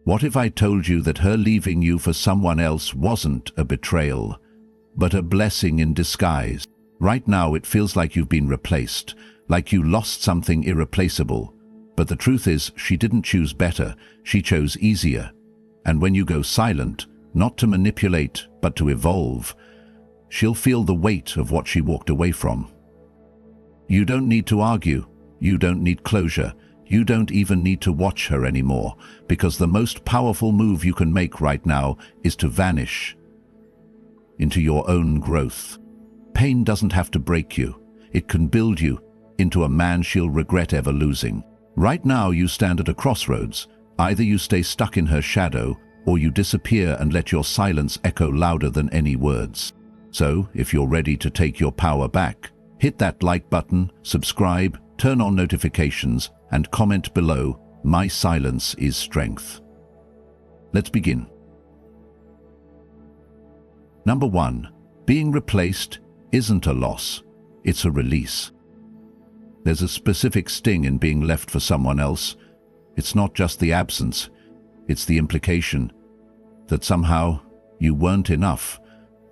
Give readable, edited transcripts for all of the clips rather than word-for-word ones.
What if I told you that her leaving you for someone else wasn't a betrayal, but a blessing in disguise? Right now it feels like you've been replaced, like you lost something irreplaceable. But the truth is, she didn't choose better, she chose easier. And when you go silent, not to manipulate, but to evolve, she'll feel the weight of what she walked away from. You don't need to argue, you don't need closure, you don't even need to watch her anymore, because the most powerful move you can make right now is to vanish into your own growth. Pain doesn't have to break you, it can build you into a man she'll regret ever losing. Right now you stand at a crossroads. Either you stay stuck in her shadow, or you disappear and let your silence echo louder than any words. So, if you're ready to take your power back, hit that like button, subscribe, turn on notifications, and comment below, "My silence is strength." Let's begin. Number 1. Being replaced isn't a loss, it's a release. There's a specific sting in being left for someone else. It's not just the absence, it's the implication that somehow you weren't enough,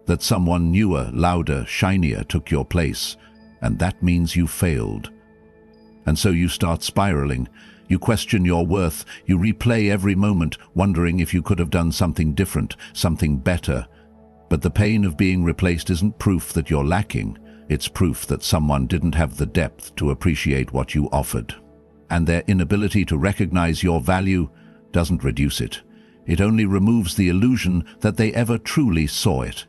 that someone newer, louder, shinier took your place, and that means you failed. And so you start spiraling. You question your worth, you replay every moment, wondering if you could have done something different, something better. But the pain of being replaced isn't proof that you're lacking. It's proof that someone didn't have the depth to appreciate what you offered. And their inability to recognize your value doesn't reduce it. It only removes the illusion that they ever truly saw it.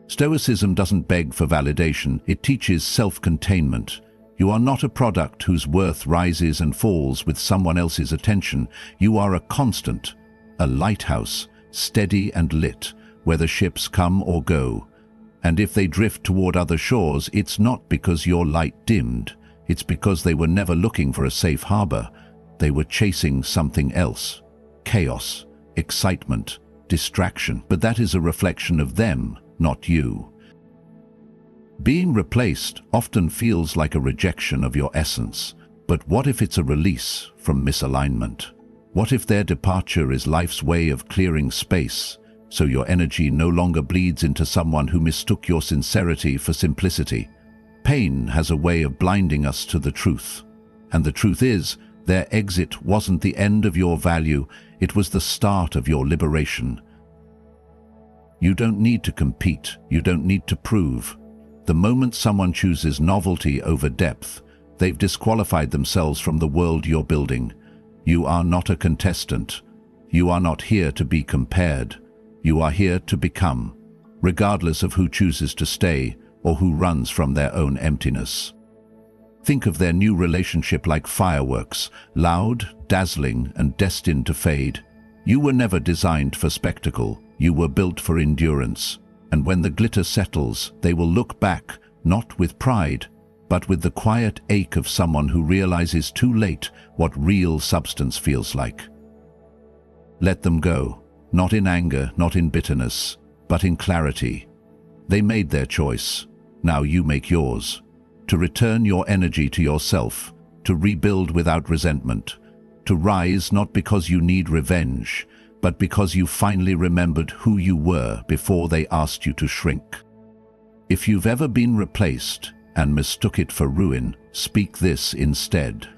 Stoicism doesn't beg for validation, it teaches self-containment. You are not a product whose worth rises and falls with someone else's attention. You are a constant, a lighthouse, steady and lit, whether ships come or go. And if they drift toward other shores, it's not because your light dimmed. It's because they were never looking for a safe harbor. They were chasing something else. Chaos, excitement, distraction. But that is a reflection of them, not you. Being replaced often feels like a rejection of your essence. But what if it's a release from misalignment? What if their departure is life's way of clearing space, so your energy no longer bleeds into someone who mistook your sincerity for simplicity? Pain has a way of blinding us to the truth. And the truth is, their exit wasn't the end of your value, it was the start of your liberation. You don't need to compete, you don't need to prove. The moment someone chooses novelty over depth, they've disqualified themselves from the world you're building. You are not a contestant. You are not here to be compared. You are here to become, regardless of who chooses to stay or who runs from their own emptiness. Think of their new relationship like fireworks, loud, dazzling, and destined to fade. You were never designed for spectacle. You were built for endurance. And when the glitter settles, they will look back, not with pride, but with the quiet ache of someone who realizes too late what real substance feels like. Let them go, not in anger, not in bitterness, but in clarity. They made their choice. Now you make yours. To return your energy to yourself, to rebuild without resentment, to rise not because you need revenge, but because you finally remembered who you were before they asked you to shrink. If you've ever been replaced and mistook it for ruin, speak this instead.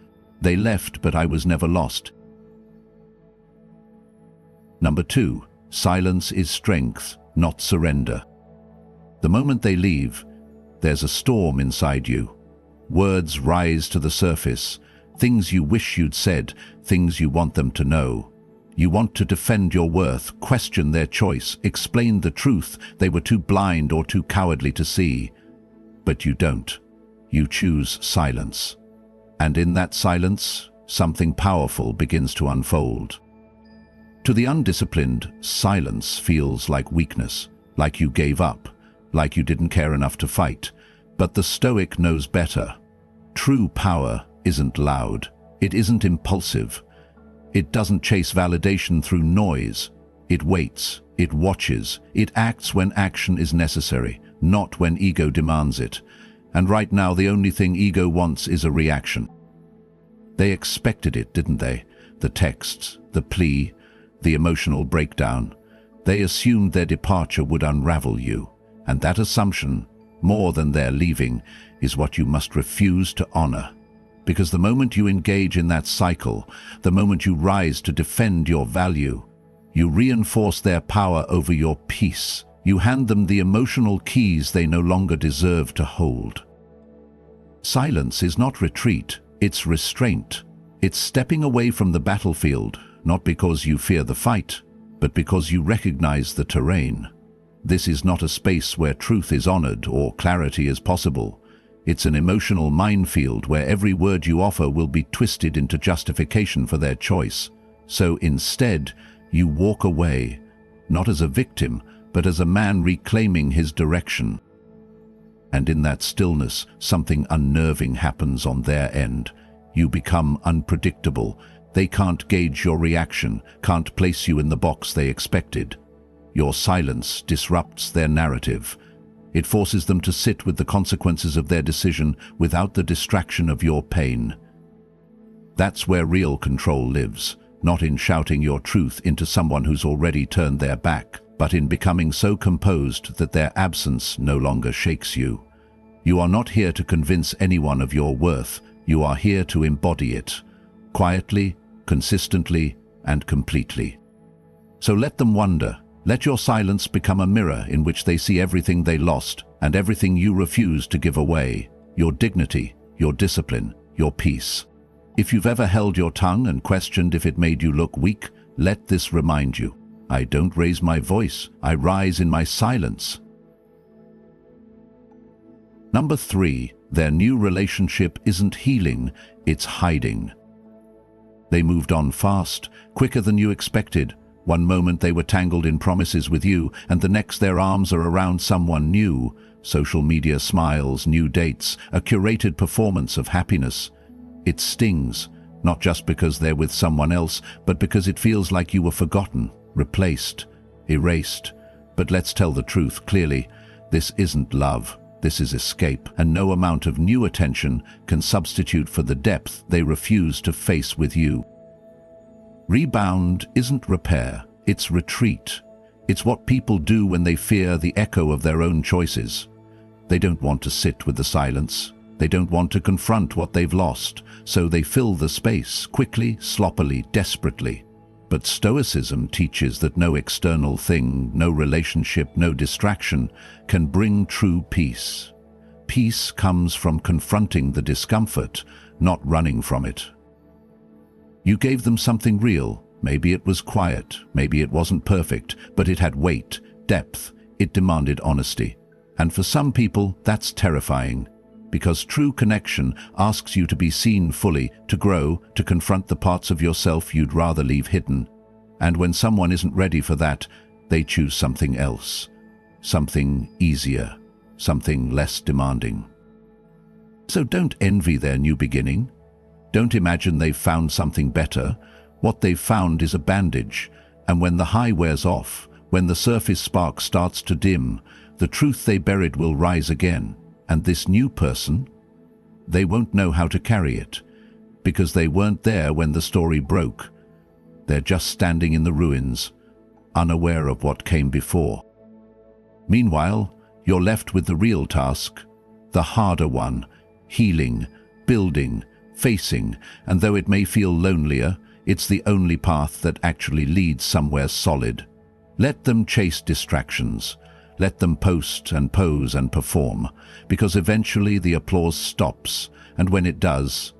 They left, but I was never lost. Number 2, silence is strength, not surrender. The moment they leave, there's a storm inside you. Words rise to the surface, things you wish you'd said, things you want them to know. You want to defend your worth, question their choice, explain the truth they were too blind or too cowardly to see. But you don't. You choose silence. And in that silence, something powerful begins to unfold. To the undisciplined, silence feels like weakness, like you gave up, like you didn't care enough to fight. But the Stoic knows better. True power isn't loud. It isn't impulsive. It doesn't chase validation through noise. It waits, it watches, it acts when action is necessary, not when ego demands it. And right now the only thing ego wants is a reaction. They expected it, didn't they? the texts, the plea, the emotional breakdown. They assumed their departure would unravel you, and that assumption, more than their leaving, is what you must refuse to honor. Because the moment you engage in that cycle, the moment you rise to defend your value, you reinforce their power over your peace. You hand them the emotional keys they no longer deserve to hold. Silence is not retreat, it's restraint. It's stepping away from the battlefield, not because you fear the fight, but because you recognize the terrain. This is not a space where truth is honored or clarity is possible. It's an emotional minefield where every word you offer will be twisted into justification for their choice. So instead, you walk away, not as a victim, but as a man reclaiming his direction. And in that stillness, something unnerving happens on their end. You become unpredictable. They can't gauge your reaction, can't place you in the box they expected. Your silence disrupts their narrative. It forces them to sit with the consequences of their decision without the distraction of your pain. That's where real control lives, not in shouting your truth into someone who's already turned their back, but in becoming so composed that their absence no longer shakes you. You are not here to convince anyone of your worth. You are here to embody it, quietly, consistently, and completely. So let them wonder. Let your silence become a mirror in which they see everything they lost and everything you refuse to give away: your dignity, your discipline, your peace. If you've ever held your tongue and questioned if it made you look weak, let this remind you: I don't raise my voice, I rise in my silence. Number 3, their new relationship isn't healing, it's hiding. They moved on fast, quicker than you expected. One moment they were tangled in promises with you, and the next their arms are around someone new. Social media smiles, new dates, a curated performance of happiness. It stings, not just because they're with someone else, but because it feels like you were forgotten, replaced, erased. But let's tell the truth clearly. This isn't love. This is escape, and no amount of new attention can substitute for the depth they refuse to face with you. Rebound isn't repair, it's retreat. It's what people do when they fear the echo of their own choices. They don't want to sit with the silence. They don't want to confront what they've lost, so they fill the space quickly, sloppily, desperately. But Stoicism teaches that no external thing, no relationship, no distraction can bring true peace. Peace comes from confronting the discomfort, not running from it. You gave them something real. Maybe it was quiet, maybe it wasn't perfect, but it had weight, depth, it demanded honesty. And for some people, that's terrifying, because true connection asks you to be seen fully, to grow, to confront the parts of yourself you'd rather leave hidden. And when someone isn't ready for that, they choose something else, something easier, something less demanding. So don't envy their new beginning. Don't imagine they've found something better. What they've found is a bandage, and when the high wears off, when the surface spark starts to dim, the truth they buried will rise again. And this new person, they won't know how to carry it, because they weren't there when the story broke. They're just standing in the ruins, unaware of what came before. Meanwhile, you're left with the real task, the harder one: healing, building, facing, and though it may feel lonelier, it's the only path that actually leads somewhere solid. Let them chase distractions. Let them post and pose and perform, because eventually the applause stops, and when it does,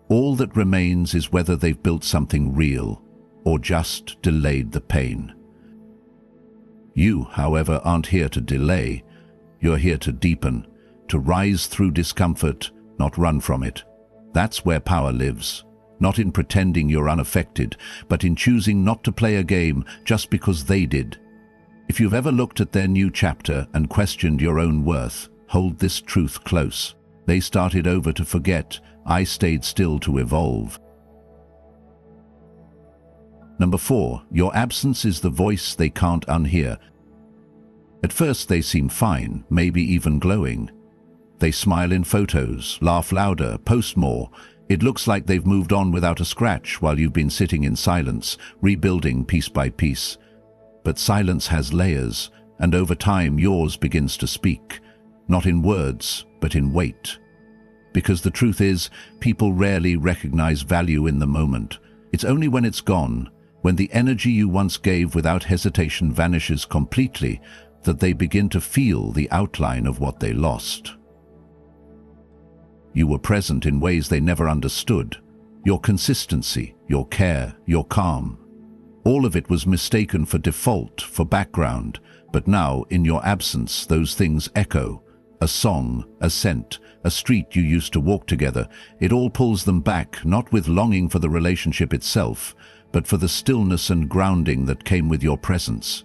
all that remains is whether they've built something real or just delayed the pain. You, however, aren't here to delay. You're here to deepen, to rise through discomfort, not run from it. That's where power lives, not in pretending you're unaffected, but in choosing not to play a game just because they did. If you've ever looked at their new chapter and questioned your own worth, hold this truth close. They started over to forget. I stayed still to evolve. Number 4, your absence is the voice they can't unhear. At first they seem fine, maybe even glowing. They smile in photos, laugh louder, post more. It looks like they've moved on without a scratch while you've been sitting in silence, rebuilding piece by piece. But silence has layers, and over time yours begins to speak, not in words, but in weight. Because the truth is, people rarely recognize value in the moment. It's only when it's gone, when the energy you once gave without hesitation vanishes completely, that they begin to feel the outline of what they lost. You were present in ways they never understood. Your consistency, your care, your calm. All of it was mistaken for default, for background, but now, in your absence, those things echo. A song, a scent, a street you used to walk together. It all pulls them back, not with longing for the relationship itself, but for the stillness and grounding that came with your presence.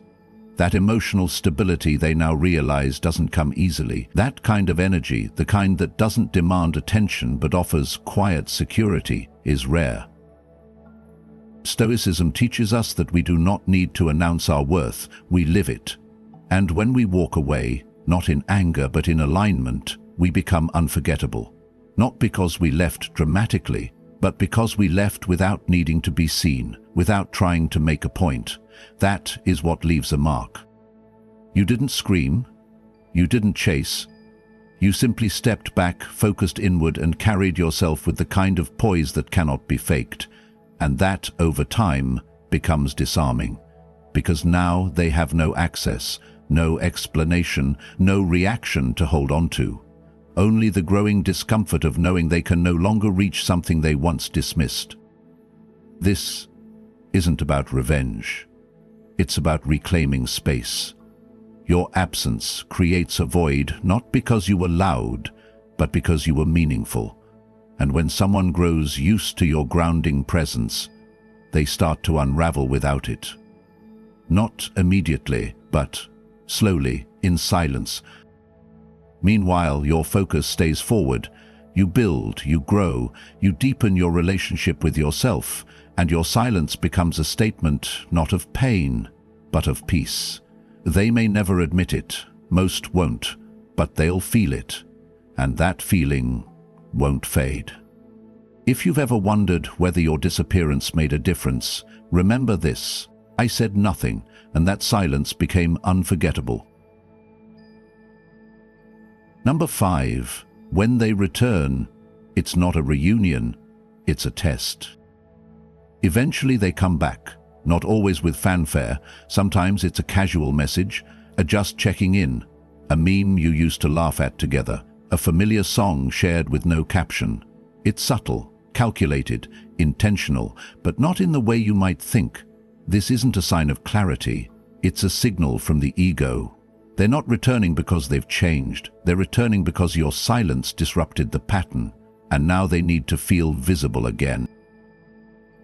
That emotional stability they now realize doesn't come easily. That kind of energy, the kind that doesn't demand attention but offers quiet security, is rare. Stoicism teaches us that we do not need to announce our worth, we live it. And when we walk away, not in anger but in alignment, we become unforgettable. Not because we left dramatically, but because we left without needing to be seen, without trying to make a point. That is what leaves a mark. You didn't scream, you didn't chase, you simply stepped back, focused inward, and carried yourself with the kind of poise that cannot be faked. And that, over time, becomes disarming. Because now they have no access, no explanation, no reaction to hold on to. Only the growing discomfort of knowing they can no longer reach something they once dismissed. This isn't about revenge. It's about reclaiming space. Your absence creates a void not because you were loud, but because you were meaningful. And when someone grows used to your grounding presence, they start to unravel without it. Not immediately, but slowly, in silence. Meanwhile, your focus stays forward. You build, you grow, you deepen your relationship with yourself, and your silence becomes a statement not of pain, but of peace. They may never admit it, most won't, but they'll feel it, and that feeling won't fade. If you've ever wondered whether your disappearance made a difference, remember this: I said nothing, and that silence became unforgettable. Number 5. When they return, it's not a reunion, it's a test. Eventually they come back, not always with fanfare. Sometimes it's a casual message, a just checking in, a meme you used to laugh at together, a familiar song shared with no caption. It's subtle, calculated, intentional, but not in the way you might think. This isn't a sign of clarity, it's a signal from the ego. They're not returning because they've changed, they're returning because your silence disrupted the pattern, and now they need to feel visible again.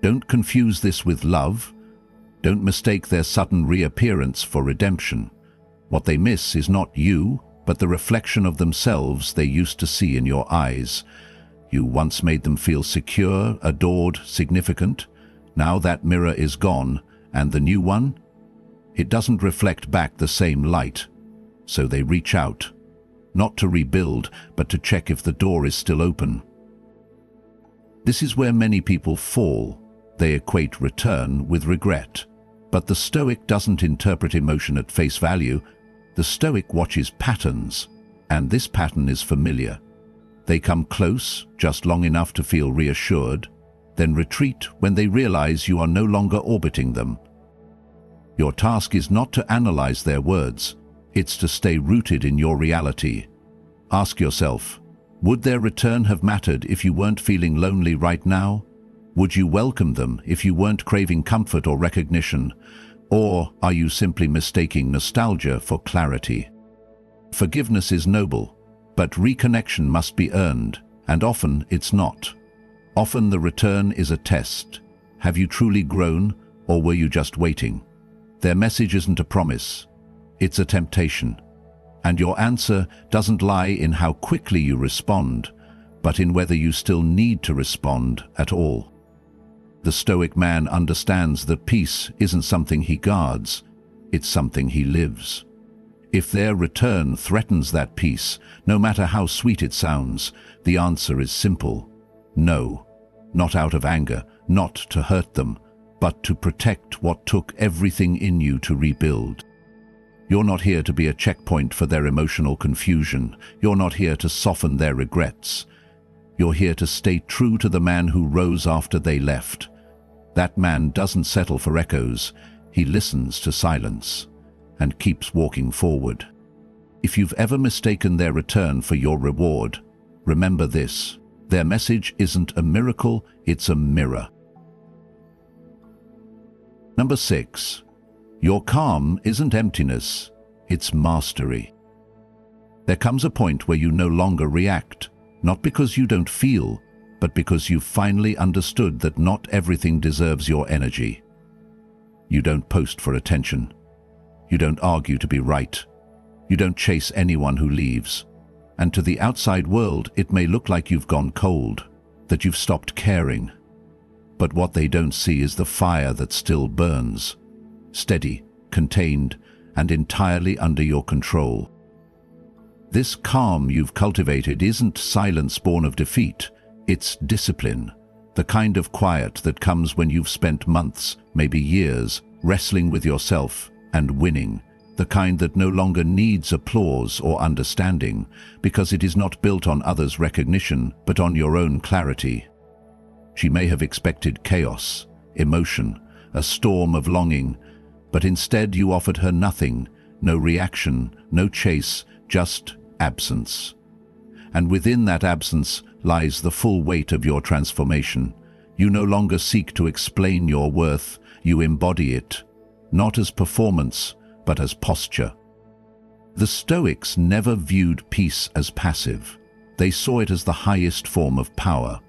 Don't confuse this with love. Don't mistake their sudden reappearance for redemption. What they miss is not you, but the reflection of themselves they used to see in your eyes. You once made them feel secure, adored, significant. Now that mirror is gone, and the new one? It doesn't reflect back the same light. So they reach out, not to rebuild, but to check if the door is still open. This is where many people fall. They equate return with regret. But the Stoic doesn't interpret emotion at face value. The Stoic watches patterns, and this pattern is familiar. They come close, just long enough to feel reassured, then retreat when they realize you are no longer orbiting them. Your task is not to analyze their words, it's to stay rooted in your reality. Ask yourself, would their return have mattered if you weren't feeling lonely right now? Would you welcome them if you weren't craving comfort or recognition? Or are you simply mistaking nostalgia for clarity? Forgiveness is noble, but reconnection must be earned, and often it's not. Often the return is a test. Have you truly grown, or were you just waiting? Their message isn't a promise, it's a temptation. And your answer doesn't lie in how quickly you respond, but in whether you still need to respond at all. The Stoic man understands that peace isn't something he guards, it's something he lives. If their return threatens that peace, no matter how sweet it sounds, the answer is simple: no. not out of anger, not to hurt them, but to protect what took everything in you to rebuild. You're not here to be a checkpoint for their emotional confusion. You're not here to soften their regrets. You're here to stay true to the man who rose after they left. That man doesn't settle for echoes. He listens to silence and keeps walking forward. If you've ever mistaken their return for your reward, remember this: their message isn't a miracle, it's a mirror. Number 6. Your calm isn't emptiness, it's mastery. There comes a point where you no longer react, not because you don't feel, but because you've finally understood that not everything deserves your energy. You don't post for attention. You don't argue to be right. You don't chase anyone who leaves. And to the outside world, it may look like you've gone cold, that you've stopped caring. But what they don't see is the fire that still burns, steady, contained, and entirely under your control. This calm you've cultivated isn't silence born of defeat, it's discipline, the kind of quiet that comes when you've spent months, maybe years, wrestling with yourself and winning, the kind that no longer needs applause or understanding, because it is not built on others' recognition, but on your own clarity. She may have expected chaos, emotion, a storm of longing, but instead you offered her nothing, no reaction, no chase, just absence. And within that absence lies the full weight of your transformation. You no longer seek to explain your worth, you embody it, not as performance, but as posture. The Stoics never viewed peace as passive. They saw it as the highest form of power.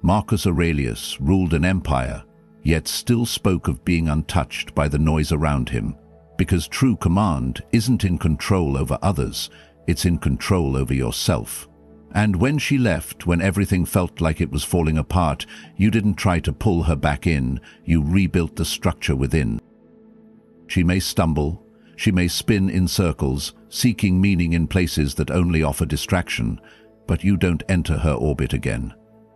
Marcus Aurelius ruled an empire, yet still spoke of being untouched by the noise around him, because true command isn't in control over others, it's in control over yourself. And when she left, when everything felt like it was falling apart, you didn't try to pull her back in, you rebuilt the structure within. She may stumble, she may spin in circles, seeking meaning in places that only offer distraction, but you don't enter her orbit again.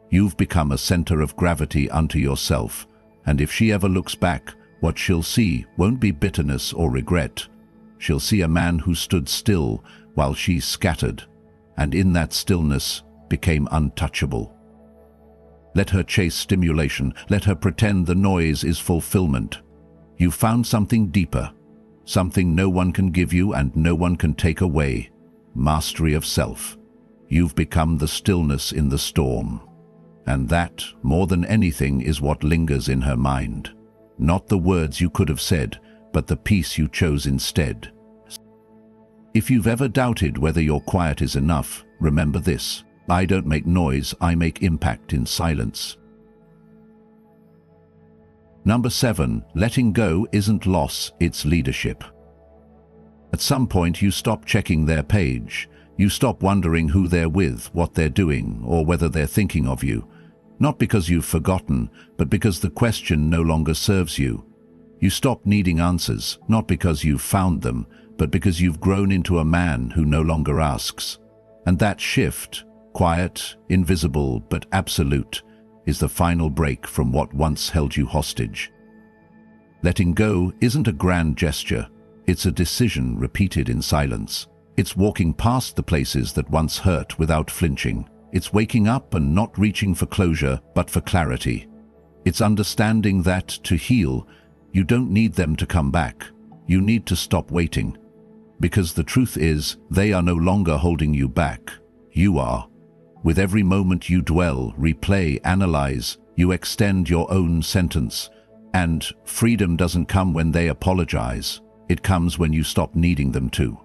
You've become a center of gravity unto yourself, and if she ever looks back, what she'll see won't be bitterness or regret. She'll see a man who stood still while she scattered, and in that stillness became untouchable. Let her chase stimulation, let her pretend the noise is fulfillment. You've found something deeper, something no one can give you and no one can take away: mastery of self. You've become the stillness in the storm. And that, more than anything, is what lingers in her mind. Not the words you could have said, but the peace you chose instead. If you've ever doubted whether your quiet is enough, remember this: I don't make noise, I make impact in silence. Number 7, letting go isn't loss, it's leadership. At some point you stop checking their page. You stop wondering who they're with, what they're doing, or whether they're thinking of you. Not because you've forgotten, but because the question no longer serves you. You stop needing answers, not because you've found them, but because you've grown into a man who no longer asks. And that shift, quiet, invisible, but absolute, is the final break from what once held you hostage. Letting go isn't a grand gesture, it's a decision repeated in silence. It's walking past the places that once hurt without flinching. It's waking up and not reaching for closure, but for clarity. It's understanding that, to heal, you don't need them to come back. You need to stop waiting. Because the truth is, they are no longer holding you back. You are. With every moment you dwell, replay, analyze, you extend your own sentence. And freedom doesn't come when they apologize. It comes when you stop needing them to.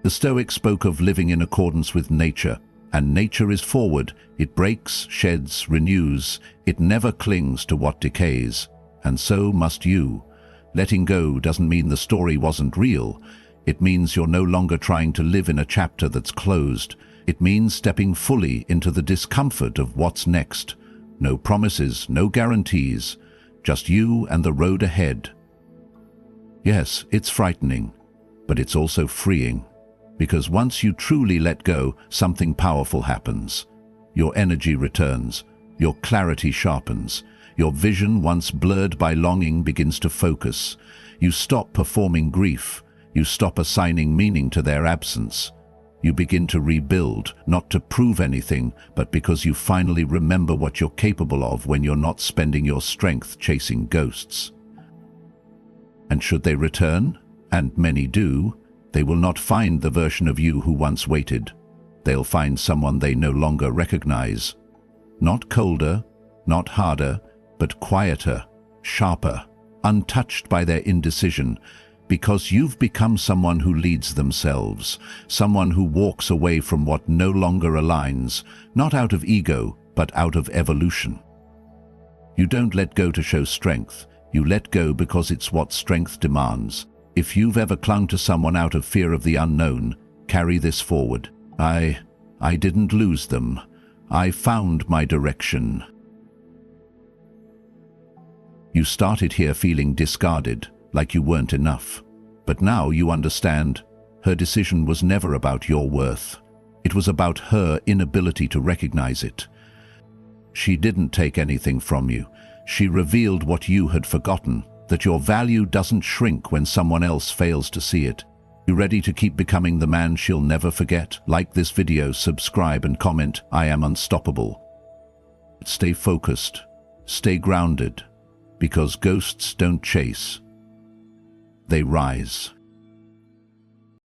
The Stoics spoke of living in accordance with nature, and nature is forward. It breaks, sheds, renews. It never clings to what decays. And so must you. Letting go doesn't mean the story wasn't real. It means you're no longer trying to live in a chapter that's closed. It means stepping fully into the discomfort of what's next. No promises, no guarantees, just you and the road ahead. Yes, it's frightening, but it's also freeing. Because once you truly let go, something powerful happens. Your energy returns, Your clarity sharpens. Your vision, once blurred by longing, begins to focus. You stop performing grief. You stop assigning meaning to their absence. You begin to rebuild, not to prove anything, but because you finally remember what you're capable of when you're not spending your strength chasing ghosts. And should they return, and many do, they will not find the version of you who once waited. They'll find someone they no longer recognize. Not colder, not harder, but quieter, sharper, untouched by their indecision, because you've become someone who leads themselves, someone who walks away from what no longer aligns, not out of ego, but out of evolution. You don't let go to show strength. You let go because it's what strength demands. If you've ever clung to someone out of fear of the unknown, carry this forward. I didn't lose them. I found my direction. You started here feeling discarded, like you weren't enough. But now you understand, her decision was never about your worth. It was about her inability to recognize it. She didn't take anything from you. She revealed what you had forgotten, that your value doesn't shrink when someone else fails to see it. You ready to keep becoming the man she'll never forget? Like this video, subscribe and comment. I am unstoppable. Stay focused. Stay grounded. Because ghosts don't chase. They rise.